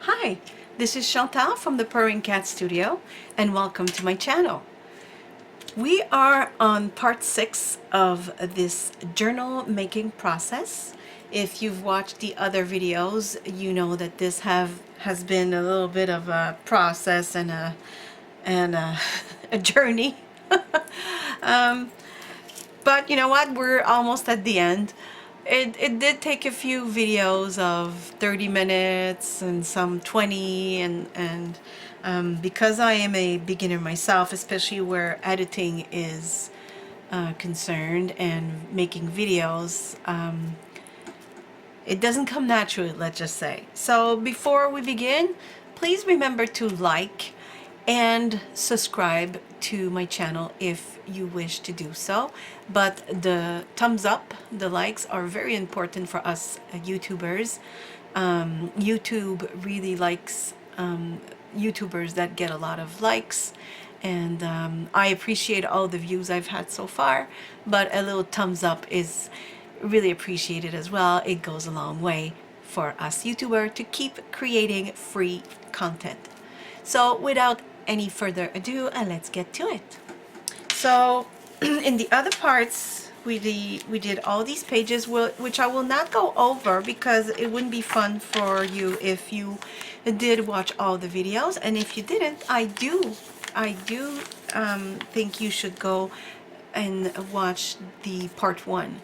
Hi, this is Chantal from the Purring Cat Studio, and welcome to my channel. We are on part 6 of this journal making process. If you've watched the other videos, you know that this has been a little bit of a process and a journey. um, but you know what? We're almost at the end. It did take a few videos of 30 minutes and some 20 and because I am a beginner myself, especially where editing is concerned and making videos, it doesn't come naturally, let's just say. So before we begin, please remember to like and subscribe to my channel if you wish to do so. But the thumbs up, the likes are very important for us YouTubers. YouTube really likes YouTubers that get a lot of likes, and I appreciate all the views I've had so far, but a little thumbs up is really appreciated as well. It goes a long way for us YouTuber to keep creating free content. So without any further ado, let's get to it. So in the other parts, we did all these pages, which I will not go over because it wouldn't be fun for you if you did watch all the videos. And if you didn't, I do think you should go and watch the part 1,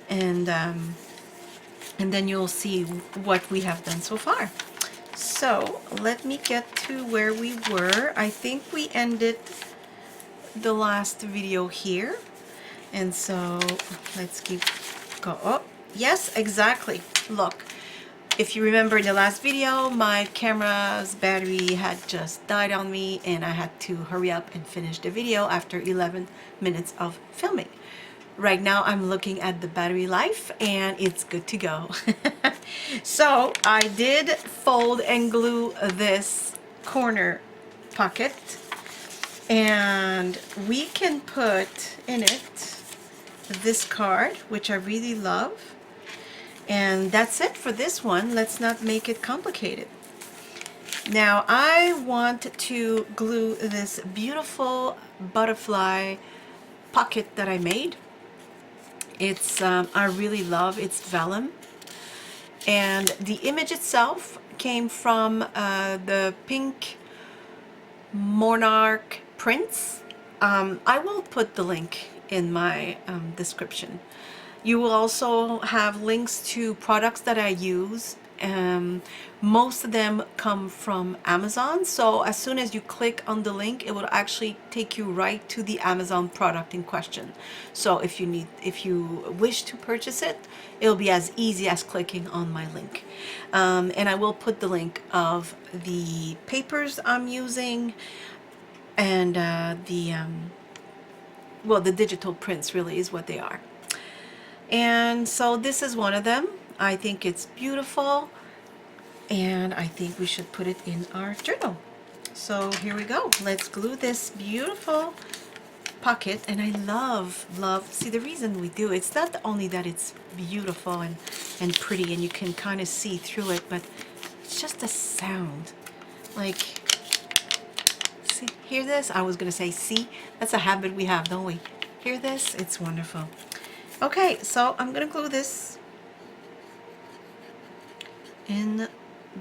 and then you'll see what we have done so far. So let me get to where we were. I think we ended the last video here, and so let's keep go. Oh yes, exactly. Look, if you remember the last video, my camera's battery had just died on me and I had to hurry up and finish the video after 11 minutes of filming. Right now I'm looking at the battery life and it's good to go. So I did fold and glue this corner pocket, and we can put in it this card, which I really love. And that's it for this one. Let's not make it complicated. Now I want to glue this beautiful butterfly pocket that I made. It's I really love its vellum, and the image itself came from the Pink Monarch prints. I will put the link in my description. You will also have links to products that I use. Most of them come from Amazon, so as soon as you click on the link, it will actually take you right to the Amazon product in question. So if you wish to purchase it, it'll be as easy as clicking on my link. And I will put the link of the papers I'm using, and well, the digital prints really is what they are. And so this is one of them. I think it's beautiful, and I think we should put it in our journal. So here we go. Let's glue this beautiful pocket. And I love, see, the reason we do, it's not only that it's beautiful and pretty and you can kind of see through it, but it's just the sound. Like, see, hear this? I was gonna say see, that's a habit we have, don't we? Hear this? It's wonderful. Okay, so I'm gonna glue this in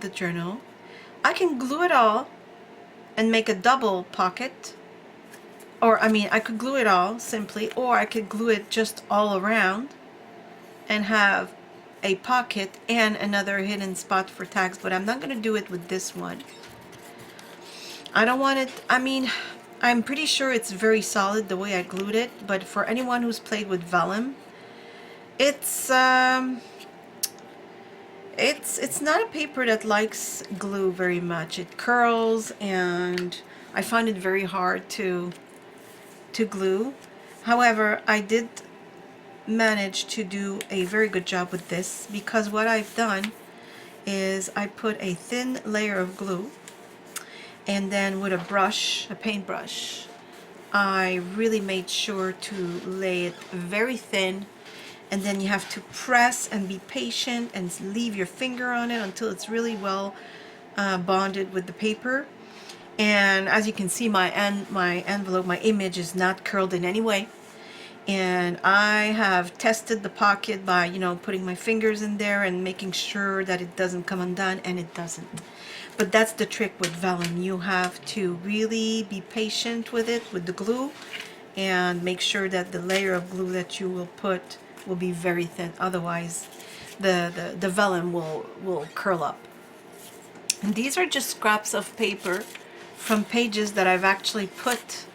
the journal. I can glue it all and make a double pocket, or I mean I could glue it all simply, or I could glue it just all around and have a pocket and another hidden spot for tags, but I'm not gonna do it with this one. I don't want it, I mean, I'm pretty sure it's very solid the way I glued it, but for anyone who's played with vellum, it's not a paper that likes glue very much. It curls, and I find it very hard to glue. However, I did manage to do a very good job with this, because what I've done is I put a thin layer of glue, and then with a brush, a paintbrush, I really made sure to lay it very thin, and then you have to press and be patient and leave your finger on it until it's really well bonded with the paper. And as you can see, my envelope, my image is not curled in any way. And I have tested the pocket by, you know, putting my fingers in there and making sure that it doesn't come undone, and it doesn't. But that's the trick with vellum. You have to really be patient with it, with the glue, and make sure that the layer of glue that you will put will be very thin. Otherwise, the vellum will curl up. And these are just scraps of paper from pages that I've actually put,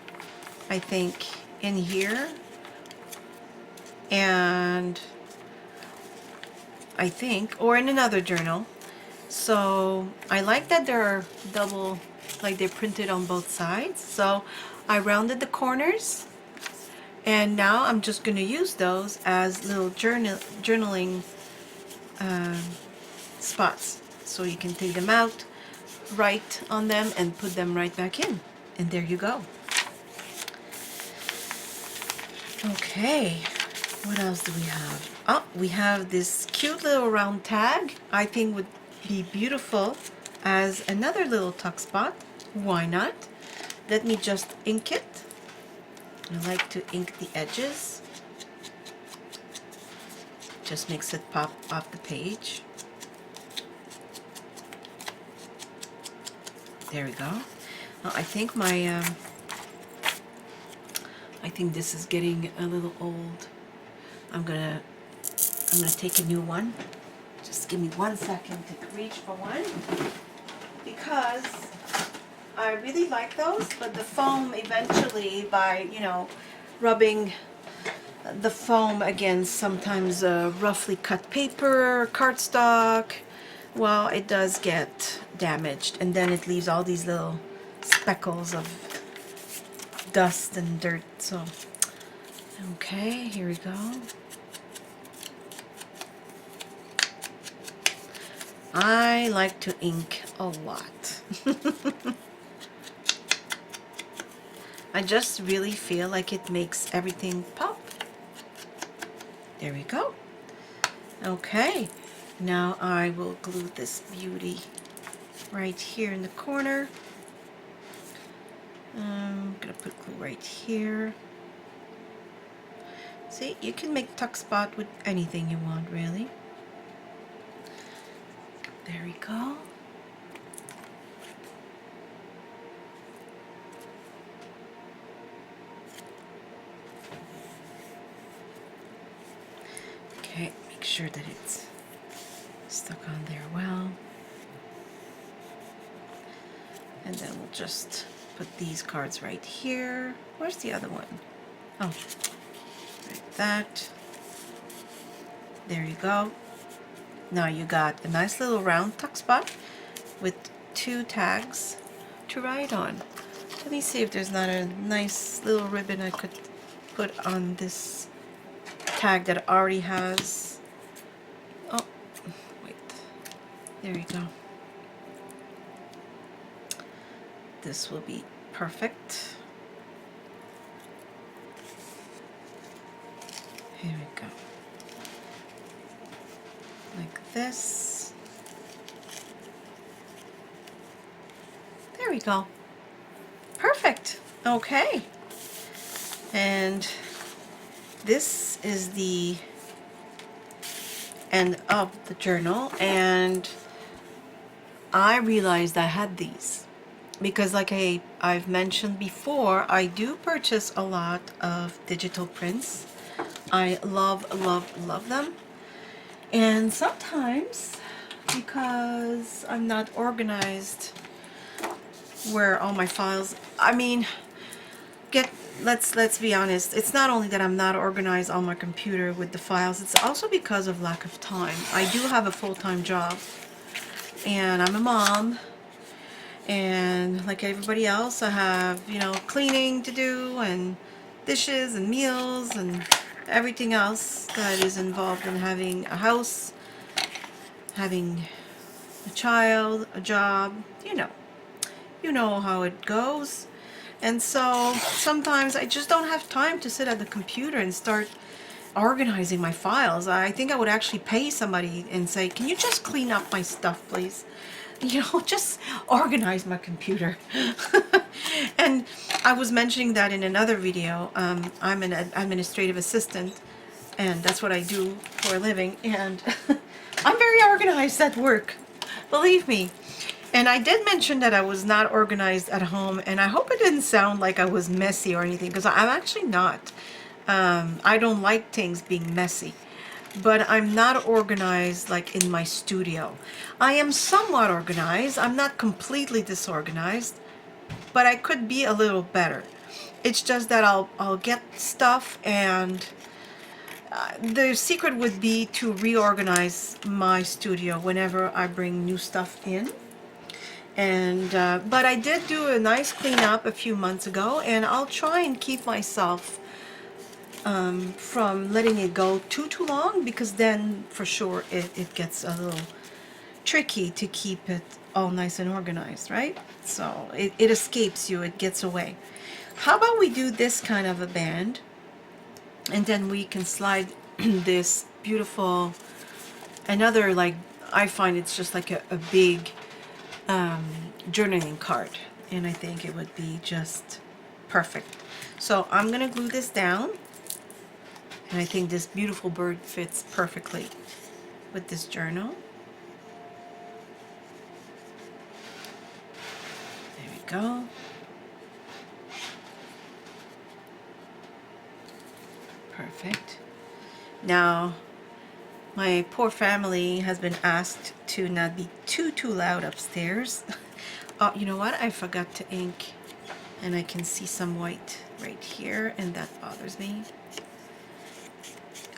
I think, in here. And I think, or in another journal. So I like that they're double, like they're printed on both sides. So I rounded the corners, and now I'm just going to use those as little journaling spots. So you can take them out, write on them, and put them right back in. And there you go. Okay, what else do we have? Oh, we have this cute little round tag. I think would be beautiful as another little tuck spot. Why not? Let me just ink it. I like to ink the edges. Just makes it pop off the page. There we go. I think I think this is getting a little old. I'm gonna take a new one. Just give me 1 second to reach for one, because I really like those, but the foam eventually, by, you know, rubbing the foam against sometimes roughly cut paper, cardstock, well, it does get damaged, and then it leaves all these little speckles of dust and dirt. So, okay, here we go. I like to ink a lot. I just really feel like it makes everything pop. There we go. Okay, now I will glue this beauty right here in the corner. I'm gonna put glue right here. See, you can make tuck spot with anything you want, really. There we go. Okay, make sure that it's stuck on there well. And then we'll just put these cards right here. Where's the other one? Oh, like that. There you go. Now you got a nice little round tuck spot with 2 tags to write on. Let me see if there's not a nice little ribbon I could put on this tag that already has. Oh, wait. There you go. This will be perfect. Here we go. Like this. There we go. Perfect. Okay. And this is the end of the journal, and I realized I had these because, like I've mentioned before, I do purchase a lot of digital prints. I love them. And sometimes, because I'm not organized where all my files, I mean, let's be honest, it's not only that I'm not organized on my computer with the files, it's also because of lack of time. I do have a full-time job, and I'm a mom, and like everybody else, I have, you know, cleaning to do, and dishes, and meals, and everything else that is involved in having a house, having a child, a job, you know how it goes. And so sometimes I just don't have time to sit at the computer and start organizing my files. I think I would actually pay somebody and say, can you just clean up my stuff, please? you know, just organize my computer. And I was mentioning that in another video. I'm an administrative assistant, and that's what I do for a living, and I'm very organized at work, believe me. And I did mention that I was not organized at home, and I hope it didn't sound like I was messy or anything, because I'm actually not. I don't like things being messy, but I'm not organized like in my studio. I am somewhat organized. I'm not completely disorganized, but I could be a little better. It's just that I'll get stuff, and the secret would be to reorganize my studio whenever I bring new stuff in. And but I did do a nice cleanup a few months ago, and I'll try and keep myself from letting it go too long, because then for sure it gets a little tricky to keep it all nice and organized, right? So it escapes you, it gets away. How about we do this kind of a band, and then we can slide this beautiful, another, like, I find it's just like a big journaling card, and I think it would be just perfect. So I'm gonna glue this down, and I think this beautiful bird fits perfectly with this journal. There we go. Perfect. Now, my poor family has been asked to not be too loud upstairs. Oh, you know what? I forgot to ink, and I can see some white right here, and that bothers me.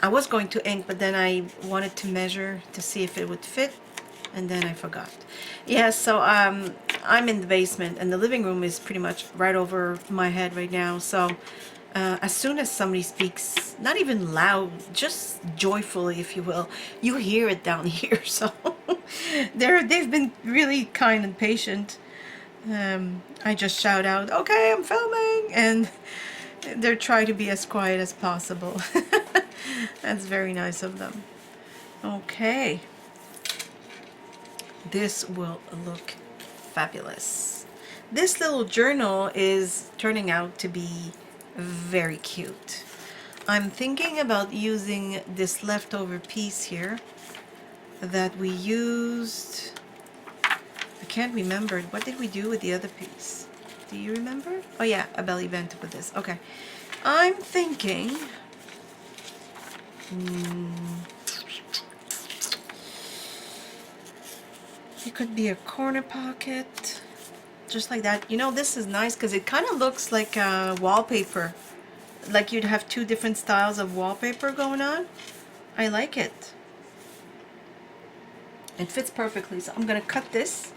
I was going to ink, but then I wanted to measure to see if it would fit, and then I forgot. Yeah, so I'm in the basement, and the living room is pretty much right over my head right now. So as soon as somebody speaks, not even loud, just joyfully, if you will, you hear it down here. So they've been really kind and patient. I just shout out, "Okay, I'm filming," and they're trying to be as quiet as possible. That's very nice of them. Okay. This will look fabulous. This little journal is turning out to be very cute. I'm thinking about using this leftover piece here that we used. I can't remember. What did we do with the other piece? Do you remember? Oh yeah, a belly band with this. Okay. I'm thinking it could be a corner pocket, just like that. You know, this is nice because it kind of looks like a wallpaper, like you'd have two different styles of wallpaper going on. I like it. It fits perfectly. So I'm gonna cut this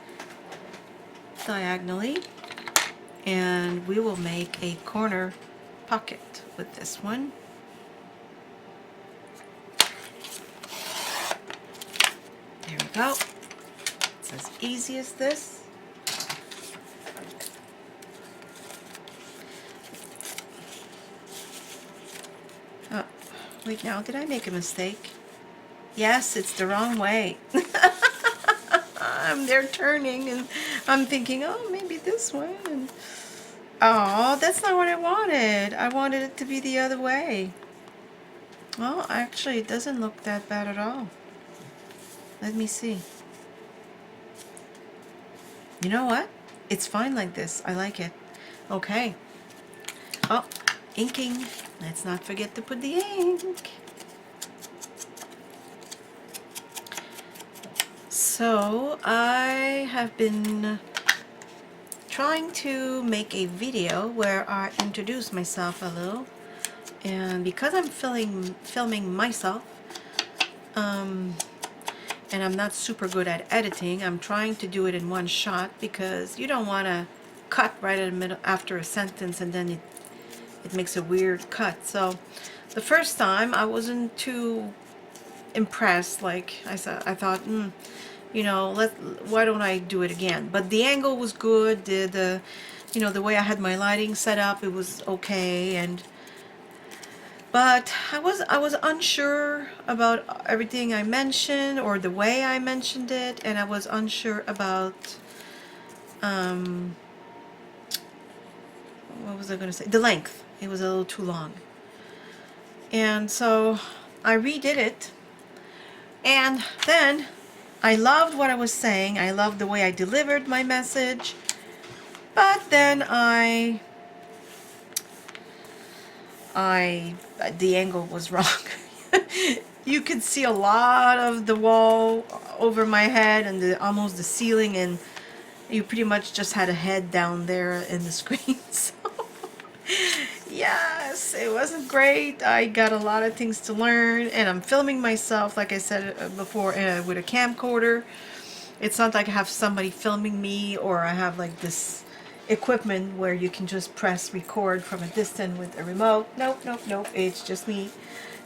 diagonally, and we will make a corner pocket with this one. There we go. It's as easy as this. Oh, wait, now did I make a mistake? Yes, it's the wrong way. They're turning, and I'm thinking, oh, maybe this way. And oh, that's not what I wanted. I wanted it to be the other way. Well, actually, it doesn't look that bad at all. Let me see. You know what? It's fine like this. I like it. Okay. Oh, inking. Let's not forget to put the ink. So I have been trying to make a video where I introduce myself a little, and because I'm filming myself, and I'm not super good at editing, I'm trying to do it in one shot, because you don't want to cut right in the middle after a sentence and then it makes a weird cut. So the first time I wasn't too impressed. Like I said, I thought, you know, why don't I do it again? But the angle was good. You know, the way I had my lighting set up, it was okay. And But I was unsure about everything I mentioned or the way I mentioned it, and I was unsure about what was I going to say? The length. It was a little too long. And so I redid it, and then I loved what I was saying. I loved the way I delivered my message, but then the angle was wrong. You could see a lot of the wall over my head and almost the ceiling, and you pretty much just had a head down there in the screen. So yes, it wasn't great. I got a lot of things to learn, and I'm filming myself, like I said before, with a camcorder. It's not like I have somebody filming me, or I have like this equipment where you can just press record from a distance with a remote. Nope, nope, nope. It's just me.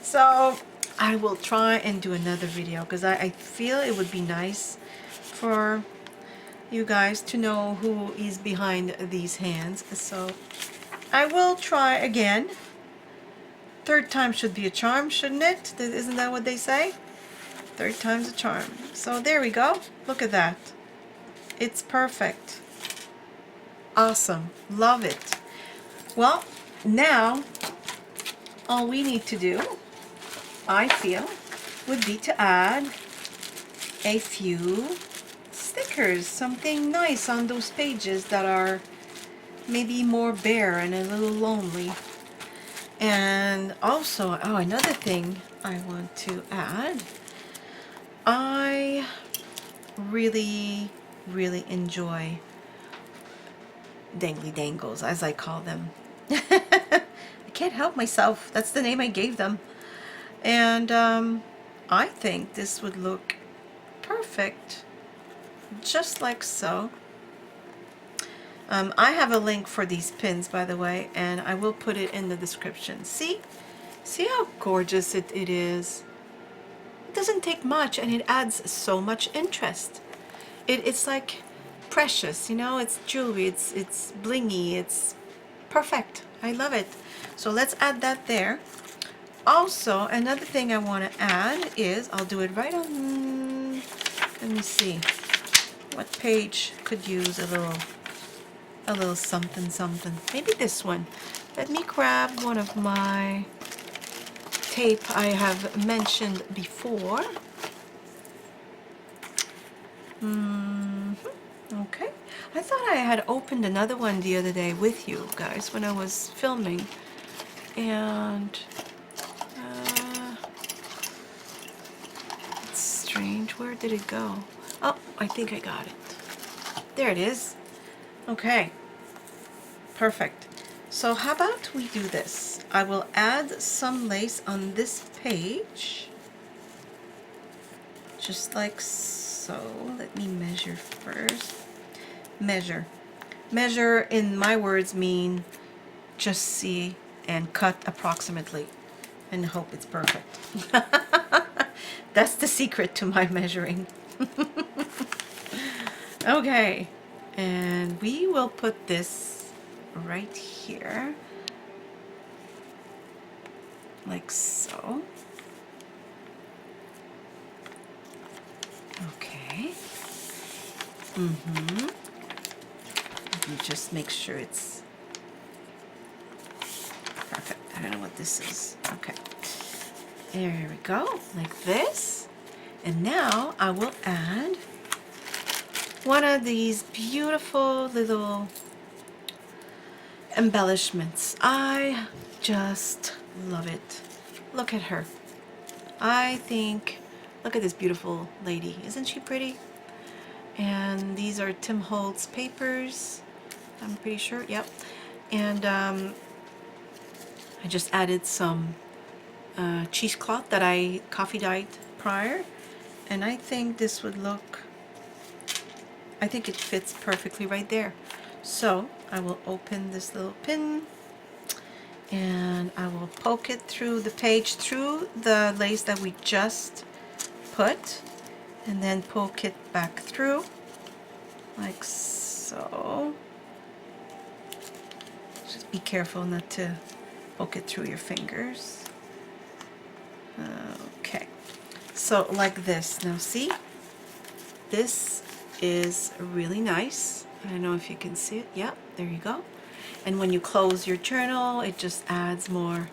So I will try and do another video, because I feel it would be nice for you guys to know who is behind these hands. So I will try again. Third time should be a charm, shouldn't it? Isn't that what they say? Third time's a charm. So there we go. Look at that. It's perfect. Awesome. Love it. Well, now all we need to do, I feel, would be to add a few stickers, something nice on those pages that are maybe more bare and a little lonely. And also, oh, another thing I want to add, I really enjoy Dangly Dangles, as I call them. I can't help myself. That's the name I gave them. And I think this would look perfect, just like so. I have a link for these pins, by the way, and I will put it in the description. See how gorgeous it is. It doesn't take much, and it adds so much interest. It's like precious, you know. It's jewelry. It's blingy. It's perfect. I love it. So let's add that there. Also, another thing I want to add is, I'll do it right on, let me see, what page could use a little something something. Maybe this one. Let me grab one of my tape I have mentioned before. Okay. I thought I had opened another one the other day with you guys when I was filming, and it's strange. Where did it go? Oh, I think I got it. There it is. Okay. Perfect. So how about we do this? I will add some lace on this page, just like so. Let me measure first. Measure. Measure in my words mean just see and cut approximately and hope it's perfect. That's the secret to my measuring. Okay, and we will put this right here, like so. Okay. Let me just make sure it's perfect. I don't know what this is. Okay. There we go, like this. And now I will add one of these beautiful little embellishments. I just love it. Look at her. I think, look at this beautiful lady. Isn't she pretty? And these are Tim Holtz papers, I'm pretty sure. Yep. And I just added some cheesecloth that I coffee dyed prior, and I think this would look, I think it fits perfectly right there. So I will open this little pin, and I will poke it through the page, through the lace that we just put, and then poke it back through like so. Just be careful not to poke it through your fingers. Okay, so like this. Now see, this is really nice. I don't know if you can see it. Yeah, there you go. And when you close your journal, it just adds more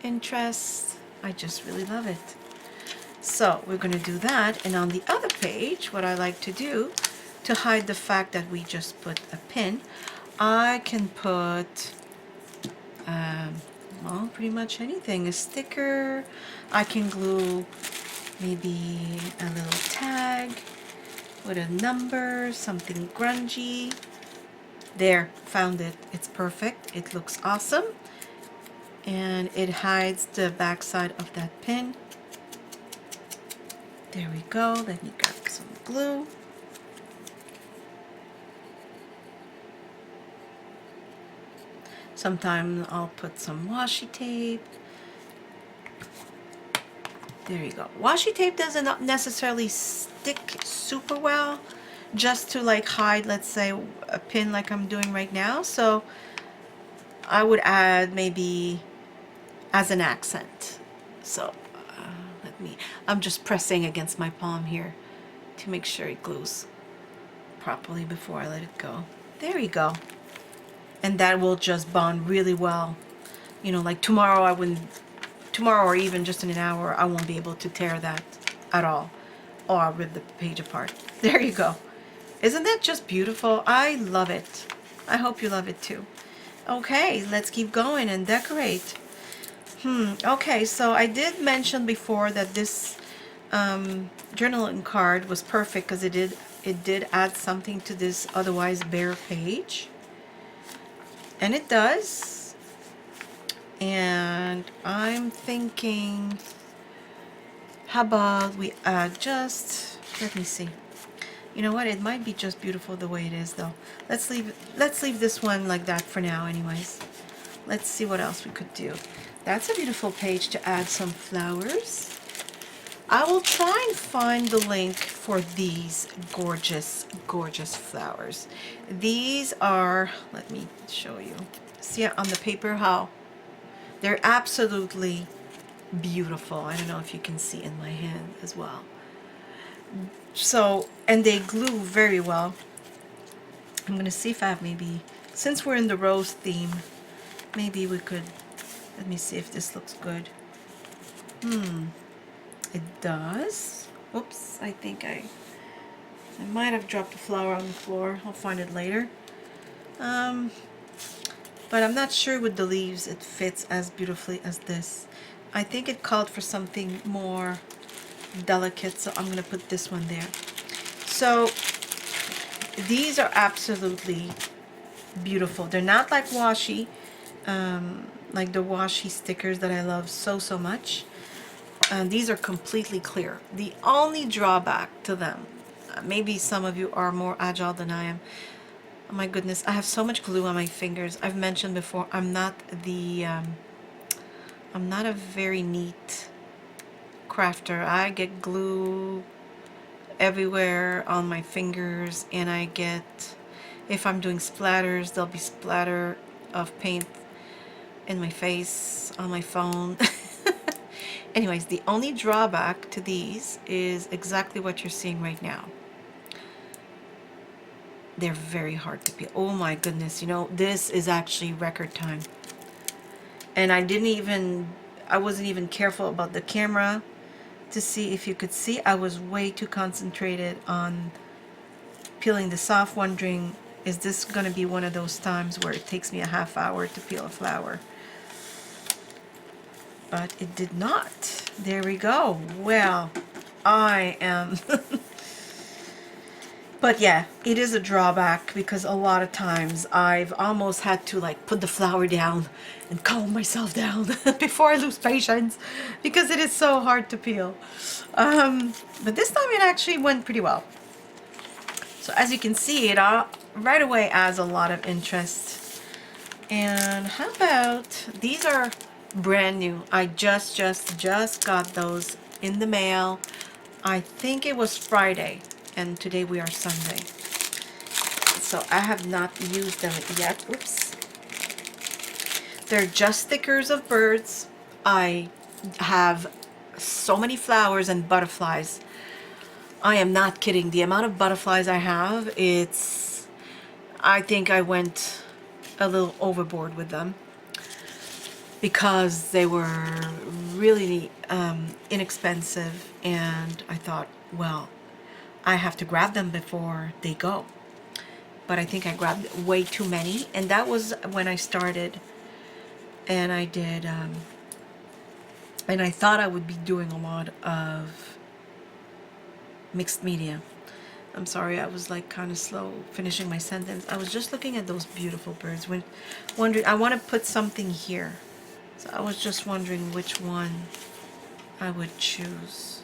interest. I just really love it. So we're going to do that. And on the other page, what I like to do to hide the fact that we just put a pin, I can put well, pretty much anything. A sticker. I can glue maybe a little tag with a number, something grungy. There, found it. It's perfect. It looks awesome. And it hides the back side of that pin. There we go. Let me grab some glue. Sometimes I'll put some washi tape. There you go. Washi tape doesn't necessarily stick super well, just to like hide, let's say, a pin like I'm doing right now. So I would add maybe as an accent. So I'm just pressing against my palm here to make sure it glues properly before I let it go. There you go. And that will just bond really well. You know, like tomorrow or even just in an hour, I won't be able to tear that at all. Or I'll rip the page apart. There you go. Isn't that just beautiful? I love it. I hope you love it too. Okay, let's keep going and decorate. Okay, so I did mention before that this journaling card was perfect because it did add something to this otherwise bare page. And it does. And I'm thinking, how about we add just, let me see. You know what? It might be just beautiful the way it is though. Let's leave this one like that for now anyways. Let's see what else we could do. That's a beautiful page to add some flowers. I will try and find the link for these gorgeous, gorgeous flowers. These are, let me show you. See on the paper how they're absolutely beautiful. I don't know if you can see in my hand as well. So, and they glue very well. I'm going to see if I have maybe, since we're in the rose theme, maybe we could, let me see if this looks good. It does. Oops, I think I might have dropped a flower on the floor. I'll find it later. But I'm not sure with the leaves it fits as beautifully as this. I think it called for something more delicate, so I'm going to put this one there. So these are absolutely beautiful. They're not like washi, like the washi stickers that I love so much. These are completely clear. The only drawback to them, maybe some of you are more agile than I am. Oh my goodness, I have so much glue on my fingers. I've mentioned before, I'm not a very neat crafter. I get glue everywhere on my fingers, and I get, if I'm doing splatters, there'll be splatter of paint in my face, on my phone. Anyways, the only drawback to these is exactly what you're seeing right now. They're very hard to peel. Oh my goodness, you know, this is actually record time. And I wasn't even careful about the camera to see if you could see. I was way too concentrated on peeling this off, wondering, is this going to be one of those times where it takes me a half hour to peel a flower? But it did not. There we go. Well, I am... But yeah, it is a drawback because a lot of times I've almost had to like put the flower down and calm myself down before I lose patience because it is so hard to peel. But this time it actually went pretty well. So as you can see, it right away adds a lot of interest. And how about, these are brand new. I just got those in the mail. I think it was Friday. And today we are Sunday. So I have not used them yet. Oops. They're just stickers of birds. I have so many flowers and butterflies. I am not kidding. The amount of butterflies I have, I think I went a little overboard with them because they were really inexpensive, and I thought, well, I have to grab them before they go. But I think I grabbed way too many, and that was when I started, and I did, and I thought I would be doing a lot of mixed media. I'm sorry, I was like kind of slow finishing my sentence. I was just looking at those beautiful birds, wondering, I want to put something here. So I was just wondering which one I would choose.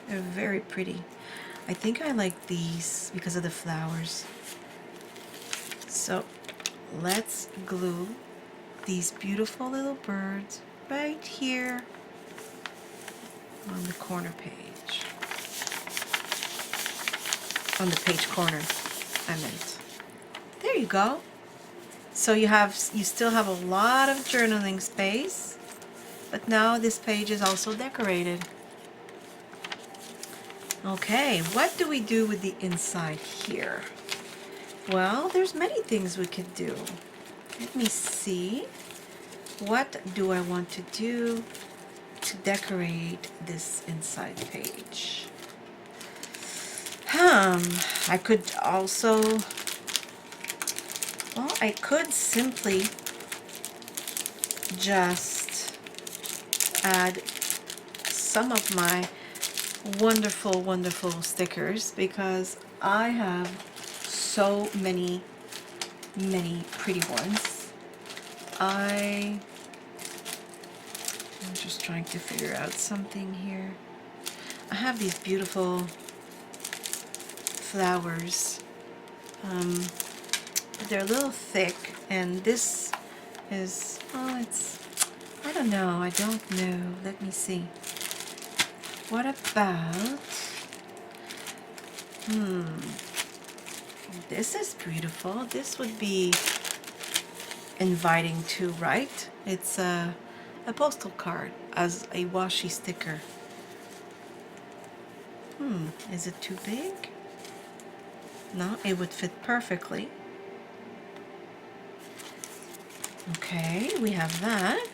They're very pretty. I think I like these because of the flowers. So let's glue these beautiful little birds right here on the corner page. On the page corner, I meant. There you go. So you still have a lot of journaling space, but now this page is also decorated. Okay, what do we do with the inside here? Well, there's many things we could do. Let me see. What do I want to do to decorate this inside page? I could also, well, I could simply just add some of my wonderful, wonderful stickers because I have so many pretty ones. I'm just trying to figure out something here. I have these beautiful flowers. They're a little thick, and this is, oh, it's, I don't know. Let me see. What about, this is beautiful. This would be inviting too, right? It's a postal card as a washi sticker. Is it too big? No, it would fit perfectly. Okay, we have that.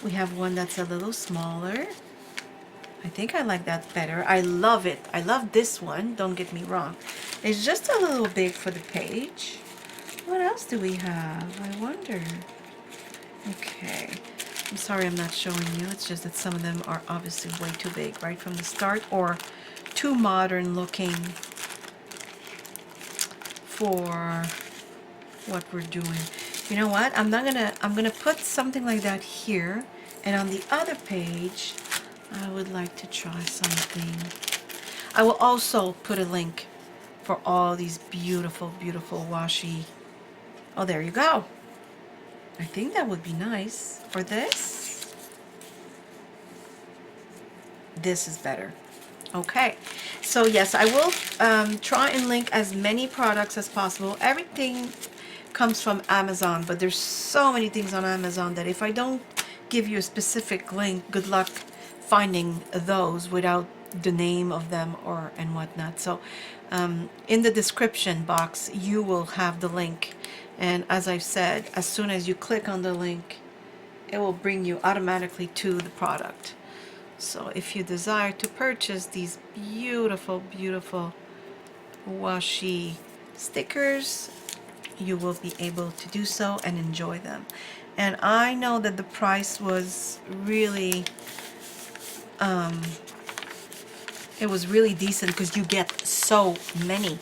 We have one that's a little smaller. I think I like that better. I love it. I love this one, don't get me wrong. It's just a little big for the page. What else do we have? I wonder. Okay, I'm sorry I'm not showing you. It's just that some of them are obviously way too big right from the start, or too modern looking for what we're doing. You know what? I'm gonna put something like that here, and on the other page I would like to try something. I will also put a link for all these beautiful, beautiful washi. Oh, there you go. I think that would be nice. For this, this is better. Okay, so yes, I will try and link as many products as possible. Everything comes from Amazon, but there's so many things on Amazon that if I don't give you a specific link, good luck finding those without the name of them and whatnot. So in the description box you will have the link, and as I've said, as soon as you click on the link it will bring you automatically to the product. So if you desire to purchase these beautiful, beautiful washi stickers, you will be able to do so and enjoy them. And I know that the price was really it was really decent because you get so many,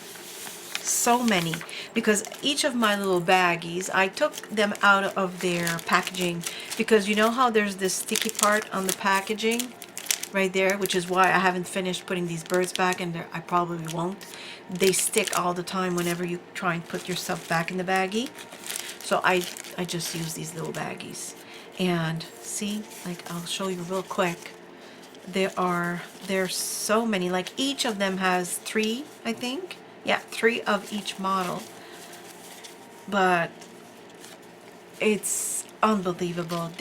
because each of my little baggies, I took them out of their packaging because you know how there's this sticky part on the packaging right there, which is why I haven't finished putting these birds back, and I probably won't. They stick all the time whenever you try and put your stuff back in the baggie. So I just use these little baggies. And see, like I'll show you real quick. There's so many, like each of them has 3, I think. Yeah, 3 of each model. But it's unbelievable.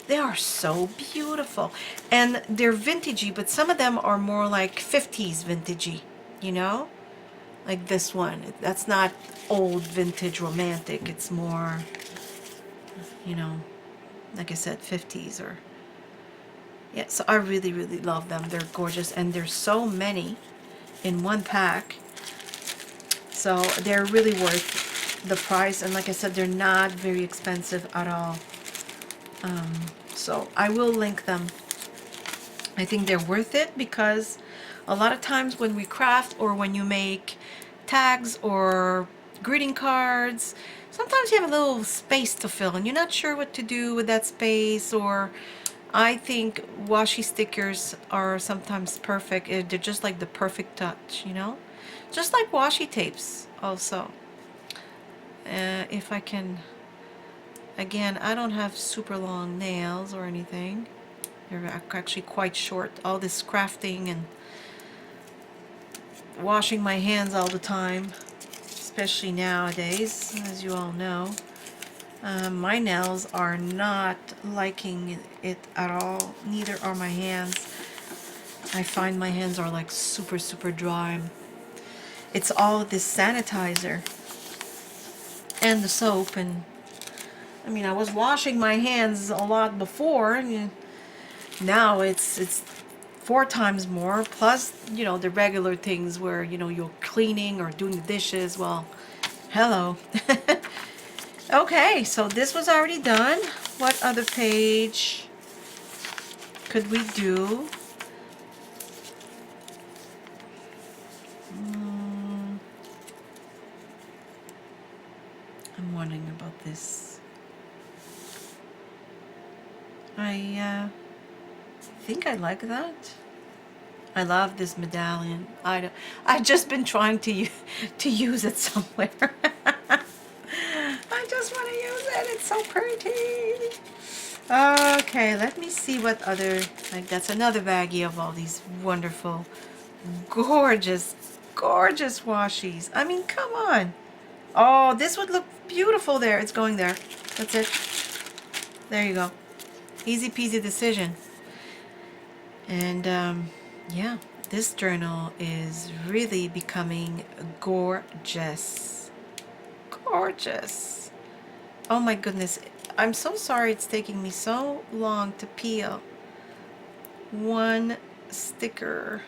They are so beautiful. And they're vintagey, but some of them are more like 50s vintagey, you know? Like this one. That's not old vintage romantic. It's more, you know, like I said, 50s or... Yeah, so I really, really love them. They're gorgeous. And there's so many in one pack. So they're really worth the price. And like I said, they're not very expensive at all. So I will link them. I think they're worth it because a lot of times when we craft or when you make tags or greeting cards, sometimes you have a little space to fill and you're not sure what to do with that space. Or I think washi stickers are sometimes perfect. They're just like the perfect touch, you know? Just like washi tapes also. If I can... Again, I don't have super long nails or anything. They're actually quite short. All this crafting and washing my hands all the time, especially nowadays, as you all know. My nails are not liking it at all. Neither are my hands. I find my hands are like super, super dry. It's all this sanitizer and the soap. And I mean, I was washing my hands a lot before, and now it's 4 times more, plus, you know, the regular things where, you know, you're cleaning or doing the dishes. Well, hello. Okay, so this was already done. What other page could we do? I'm wondering about this. I think I like that. I love this medallion. I've just been trying to use it somewhere. I just want to use it. It's so pretty. Okay, let me see what other... Like, that's another baggie of all these wonderful, gorgeous, gorgeous washies. I mean, come on. Oh, this would look beautiful there. It's going there. That's it. There you go. Easy peasy decision. And yeah, this journal is really becoming gorgeous. Gorgeous. Oh my goodness. I'm so sorry it's taking me so long to peel one sticker.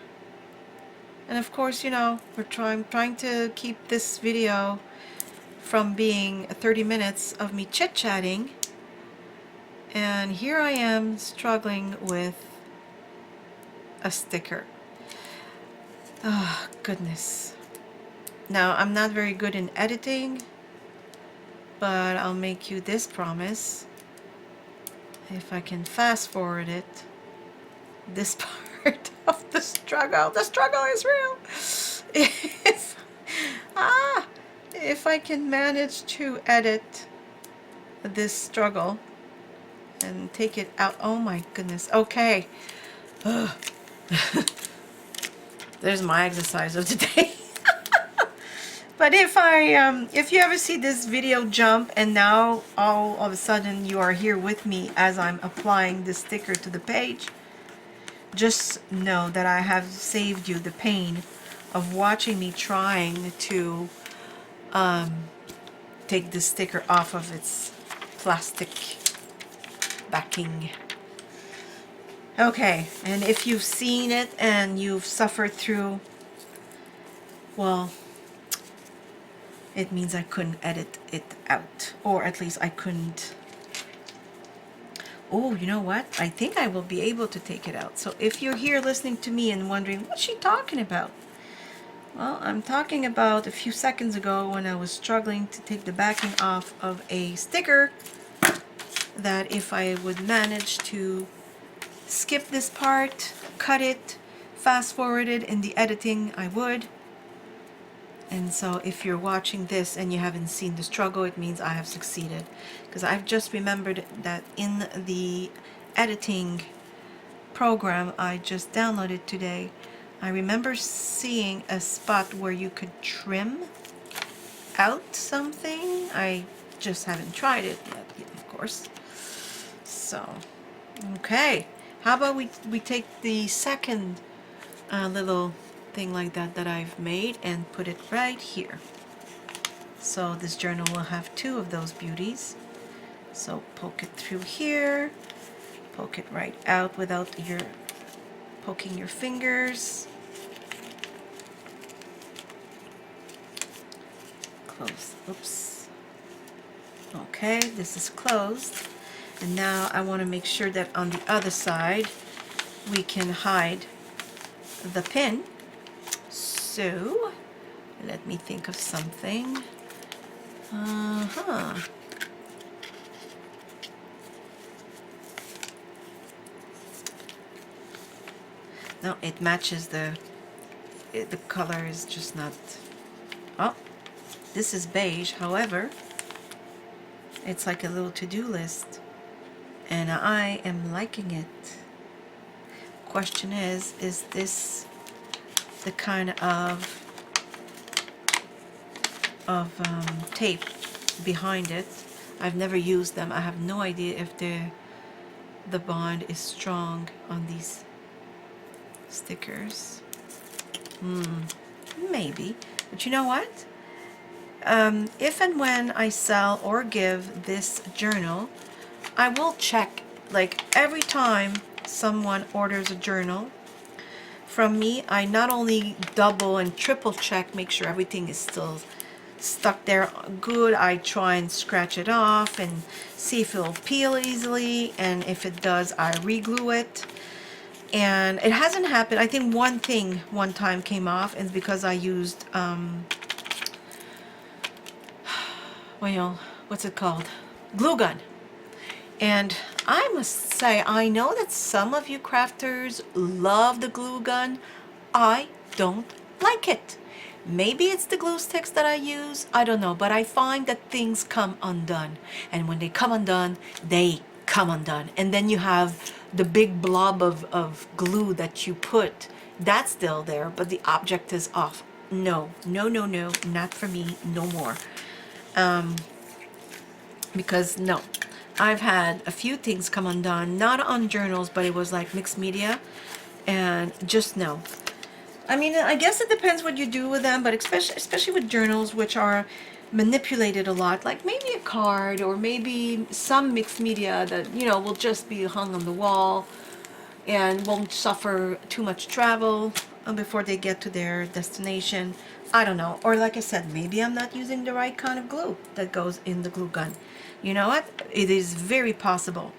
And of course, you know, we're trying to keep this video from being 30 minutes of me chit-chatting. And here I am struggling with a sticker. Oh, goodness. Now, I'm not very good in editing, but I'll make you this promise. If I can fast forward it, this part of the struggle is real. If I can manage to edit this struggle and take it out. Oh my goodness. Okay. There's my exercise of today. But if you ever see this video jump and now all of a sudden you are here with me as I'm applying the sticker to the page, just know that I have saved you the pain of watching me trying to take the sticker off of its plastic backing. Okay, and if you've seen it and you've suffered through, well, it means I couldn't edit it out, or at least I couldn't. Oh, you know what? I think I will be able to take it out. So if you're here listening to me and wondering, what's she talking about? Well, I'm talking about a few seconds ago when I was struggling to take the backing off of a sticker, that if I would manage to skip this part, cut it, fast forward it in the editing, I would. And so if you're watching this and you haven't seen the struggle, it means I have succeeded. Because I've just remembered that in the editing program I just downloaded today, I remember seeing a spot where you could trim out something. I just haven't tried it yet, of course. So Okay, how about we take the second little thing like that that I've made and put it right here. So this journal will have two of those beauties. So poke it through here, poke it right out without your poking your fingers. Close. Oops. Okay, this is closed. And now I want to make sure that on the other side we can hide the pin. So let me think of something. No, it matches the color is just not. Oh, this is beige. However, it's like a little to-do list, and I am liking it. Question is this the kind of tape behind it? I've never used them. I have no idea if the bond is strong on these stickers. Maybe, but you know what? If and when I sell or give this journal, I will check, like every time someone orders a journal from me, I not only double and triple check, make sure everything is still stuck there good. I try and scratch it off and see if it'll peel easily, and if it does, I re-glue it. And it hasn't happened. I think one thing one time came off, and because I used well, what's it called? Glue gun. And I must say, I know that some of you crafters love the glue gun. I don't like it. Maybe it's the glue sticks that I use, I don't know, but I find that things come undone. And when they come undone, they come undone. And then you have the big blob of glue that you put, that's still there, but the object is off. No, no, no, no, not for me, no more. Because no, I've had a few things come undone, not on journals, but it was like mixed media, and just no. I mean, I guess it depends what you do with them, but especially with journals, which are manipulated a lot, like maybe a card or maybe some mixed media that, you know, will just be hung on the wall and won't suffer too much travel before they get to their destination. I don't know. Or like I said, maybe I'm not using the right kind of glue that goes in the glue gun. You know what? It is very possible.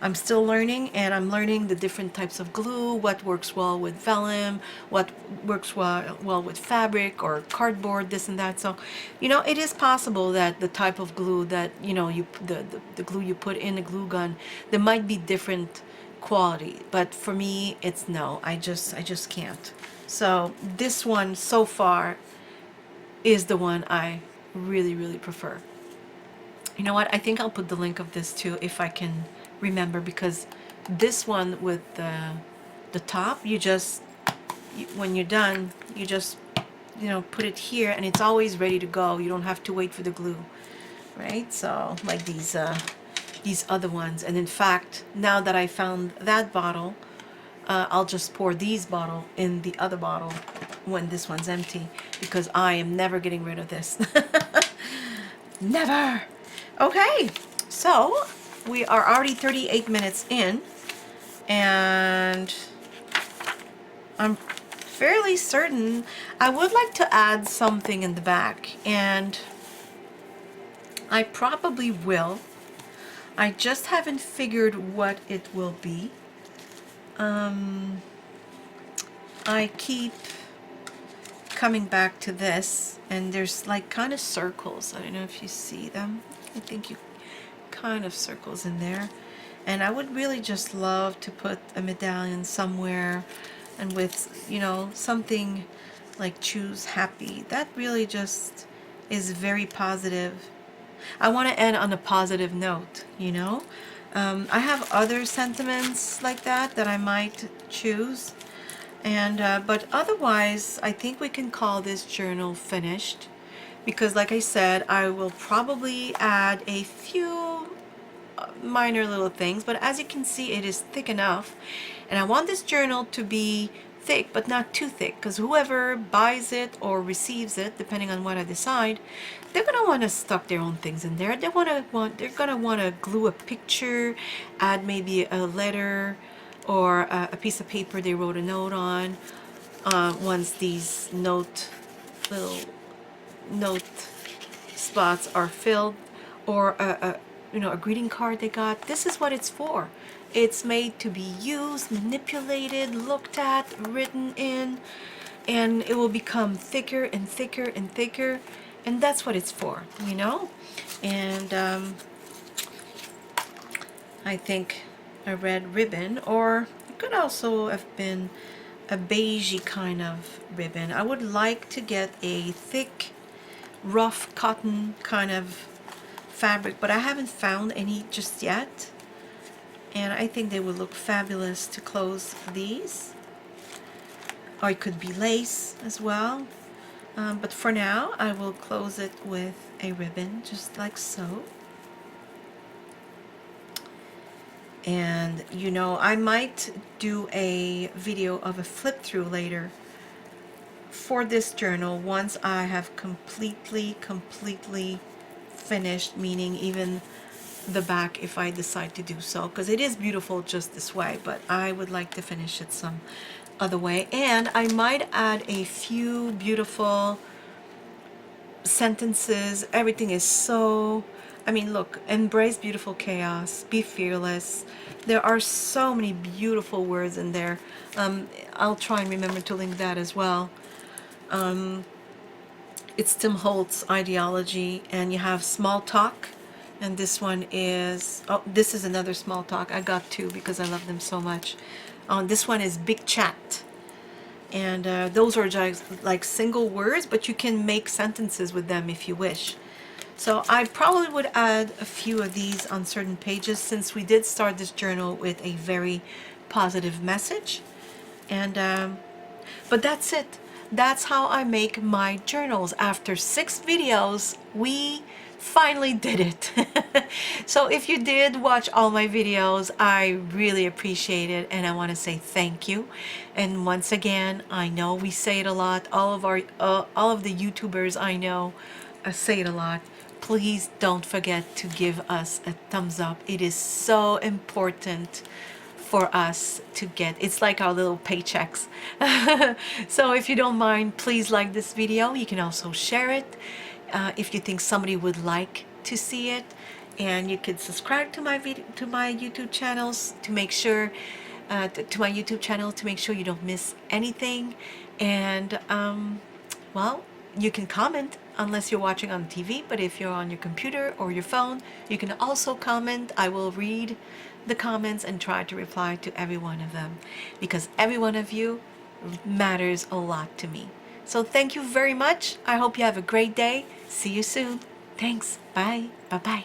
I'm still learning, and I'm learning the different types of glue, what works well with vellum, what works well with fabric or cardboard, this and that. So, you know, it is possible that the type of glue that, you know, the glue you put in the glue gun, there might be different quality, but for me it's no. I just can't. So this one so far is the one I really prefer. You know what, I think I'll put the link of this too if I can remember, because this one with the top, when you're done, you just, you know, put it here and it's always ready to go. You don't have to wait for the glue, right? So like these other ones. And in fact, now that I found that bottle, I'll just pour these bottle in the other bottle when this one's empty, because I am never getting rid of this. Never. Okay, so we are already 38 minutes in, and I'm fairly certain I would like to add something in the back, and I probably will. I just haven't figured what it will be. I keep coming back to this, and there's like kind of circles. I don't know if you see them. I think you kind of circles in there, and I would really just love to put a medallion somewhere, and with, you know, something like choose happy. That really just is very positive. I want to end on a positive note, you know. I have other sentiments like that I might choose, and but otherwise I think we can call this journal finished, because like I said, I will probably add a few minor little things, but as you can see, it is thick enough. And I want this journal to be thick, but not too thick, because whoever buys it or receives it, depending on what I decide, they're gonna want to stuff their own things in there. They're gonna want to glue a picture, add maybe a letter or a piece of paper they wrote a note on. Once these little note spots are filled, or a greeting card they got. This is what it's for. It's made to be used, manipulated, looked at, written in, and it will become thicker and thicker and thicker, and that's what it's for, you know. And I think a red ribbon, or it could also have been a beigey kind of ribbon. I would like to get a thick, rough cotton kind of fabric, but I haven't found any just yet, and I think they would look fabulous to close these. Or it could be lace as well, but for now I will close it with a ribbon, just like so. And you know, I might do a video of a flip through later for this journal once I have completely finished, meaning even the back, if I decide to do so, because it is beautiful just this way, but I would like to finish it some other way. And I might add a few beautiful sentences. Everything is so, I mean, look, embrace beautiful chaos, be fearless. There are so many beautiful words in there. I'll try and remember to link that as well. It's Tim Holtz's ideology, and you have small talk, and this one is, oh, this is another small talk. I got two because I love them so much. This one is big chat, and those are just like single words, but you can make sentences with them if you wish. So I probably would add a few of these on certain pages, since we did start this journal with a very positive message. And but that's it. That's how I make my journals. After 6 videos, we finally did it. So if you did watch all my videos, I really appreciate it, and I want to say thank you. And once again, I know we say it a lot. All of the YouTubers I know say it a lot. Please don't forget to give us a thumbs up. It is so important for us to get. It's like our little paychecks. So if you don't mind, please like this video. You can also share it if you think somebody would like to see it, and you can subscribe to my YouTube channels to make sure to my YouTube channel to make sure you don't miss anything. And well, you can comment unless you're watching on TV, but if you're on your computer or your phone, you can also comment. I will read the comments and try to reply to every one of them, because every one of you matters a lot to me. So thank you very much. I hope you have a great day. See you soon. Thanks. Bye. Bye-bye.